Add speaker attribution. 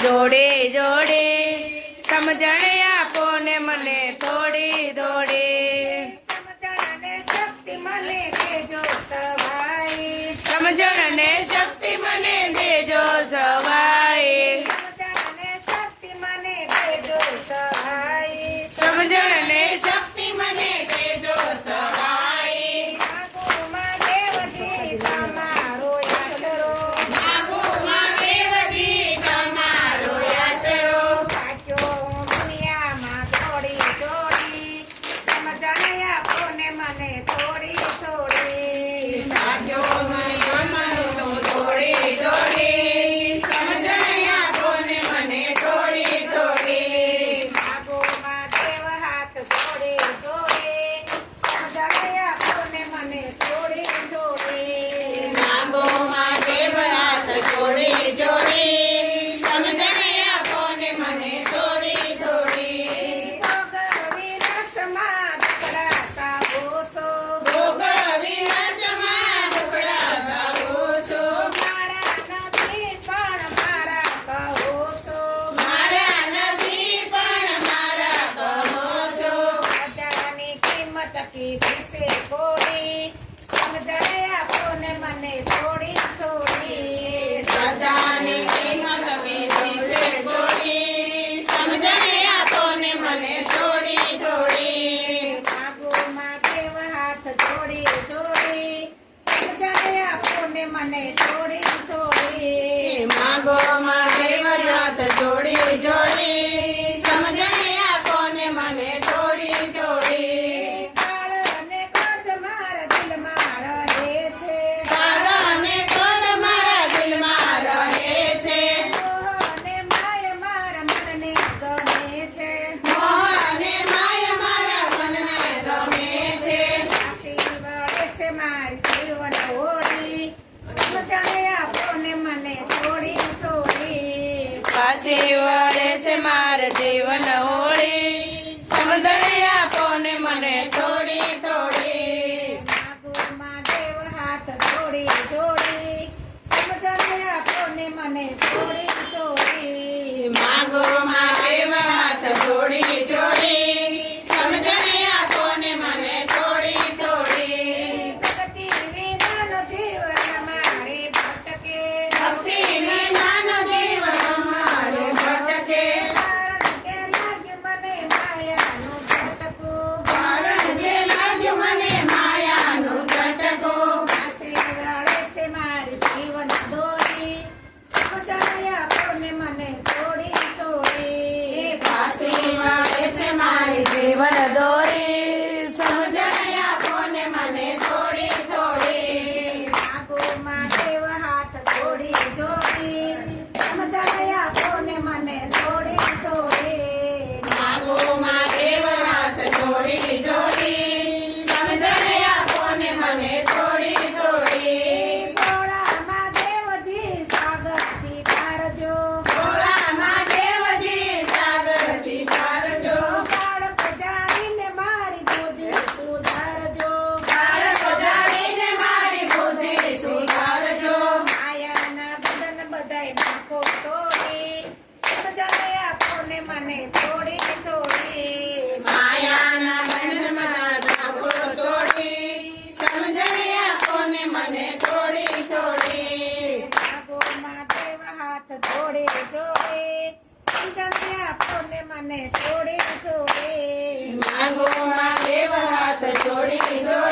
Speaker 1: જોડે જોડે સમજણ આપો ને મને થોડી થોડી
Speaker 2: સમજણ ને શક્તિ મને દેજો સવાય
Speaker 1: સમજણ ને શક્તિ મને દેજો સવાય
Speaker 2: સમજણ ને શક્તિ મને દેજો સવાય
Speaker 1: સમજણ ને શક્તિ મને દેજો સવાય
Speaker 2: માગુમાં દેવજી તમારો આશરો
Speaker 1: માગો માં દેવજી તમારો આશરો
Speaker 2: પાક્યો હું દુનિયામાં થોડી થોડી સમજણ આપો ને મને થોડી થોડી
Speaker 1: ભાગ્યો મને ગમનો થોડી થોડી સમજણ આપો ને મને થોડી થોડી
Speaker 2: માગોમાં દેવ હાથ જોડે જોડે સમજણ આપો ને મને થોડી થોડી
Speaker 1: માગો માં દેવ હાથ જોડી જોડી સમજણ આપો ને મને થોડી થોડી
Speaker 2: ભોગ વિનાશમાં દુકડા સાવો છો
Speaker 1: ભોગ વિનાશમાં ટુકડા સાવો છો
Speaker 2: મારા નથી પણ મારા કહો છો
Speaker 1: મારા નથી પણ મારા કહો છો
Speaker 2: બધાની કિંમત કીધી છે કોડી સમજણ આપો ને મને થોડી થોડી
Speaker 1: સદાની કિંમત કીધી છે થોડી સમજણ આપો ને મને થોડી થોડી
Speaker 2: માગોમાં દેવ હાથ જોડી જોડી સમજણ આપો ને મને થોડી થોડી
Speaker 1: માગો માં દેવ હાથ જોડી જોડી સમજણ આપો ને મને થોડી થોડી
Speaker 2: કાળ અને કાંત મારા દિલમાં રહે છે
Speaker 1: કાળ અને કાળ મારા દિલમાં રહે છે
Speaker 2: મોહ અને માય મારા મનને ગમે છે
Speaker 1: મોહ અને માય મારા મનને ગમે છે
Speaker 2: આશી વળે છે મારી જીવન હોડી સમજણ આપો ને મને થોડી થોડી
Speaker 1: પાછી વળે છે માર જીવન હોળી સમજણ આપો ને મને થોડી થોડી
Speaker 2: માગોમાં દેવ હાથ જોડી જોડી સમજણ આપો ને મને થોડી થોડી
Speaker 1: માગો માં દેવ હાથ જોડી જોડી સમજણ આપો ને મને થોડી થોડી
Speaker 2: ભક્તિ વિનાનો જીવન મારે ભટકે
Speaker 1: ભક્તિ વિનાનો જીવન મારે ભટકે
Speaker 2: કારણ કે લાગ્યું મને માયાનું ભટકું
Speaker 1: કારણ કે લાગ્યું મને માયાનું ઝટકો
Speaker 2: આશી વળે છે મારી જીવન દોરી સમજણ આપો ને મને થોડી થોડી
Speaker 1: પાછી વળે છે મારી જીવન દોરી સમજણ આપો ને મને થોડી થોડી
Speaker 2: માગોમાં દેવ હાથ જોડી જોડી સમજણ આપો ને મને થોડી થોડી
Speaker 1: માગો માં દેવ હાથ જોડી જોડી સમજણ આપો ને મને થોડી થોડી
Speaker 2: ભોળામાં દેવજી સાગરથી તારજો
Speaker 1: ભોળામાં દેવજી સાગરથી તારજો
Speaker 2: બાળક જાણીને મારી બુદ્ધિ સુધારજો
Speaker 1: બાળક જાણીને મારી બુદ્ધિ સુધારજો
Speaker 2: માયાના બદન બધાય નાખો તોડી સમજણ આપો ને મને થોડી થોડી
Speaker 1: માયાના બંધનમાં નાખો તોડી સમજણ આપો ને મને થોડી થોડી
Speaker 2: માગોમાં દેવ હાથ જોડે જોડે સમજણ આપો ને મને થોડી થોડી
Speaker 1: માગો માં દેવ હાથ જોડી જોડી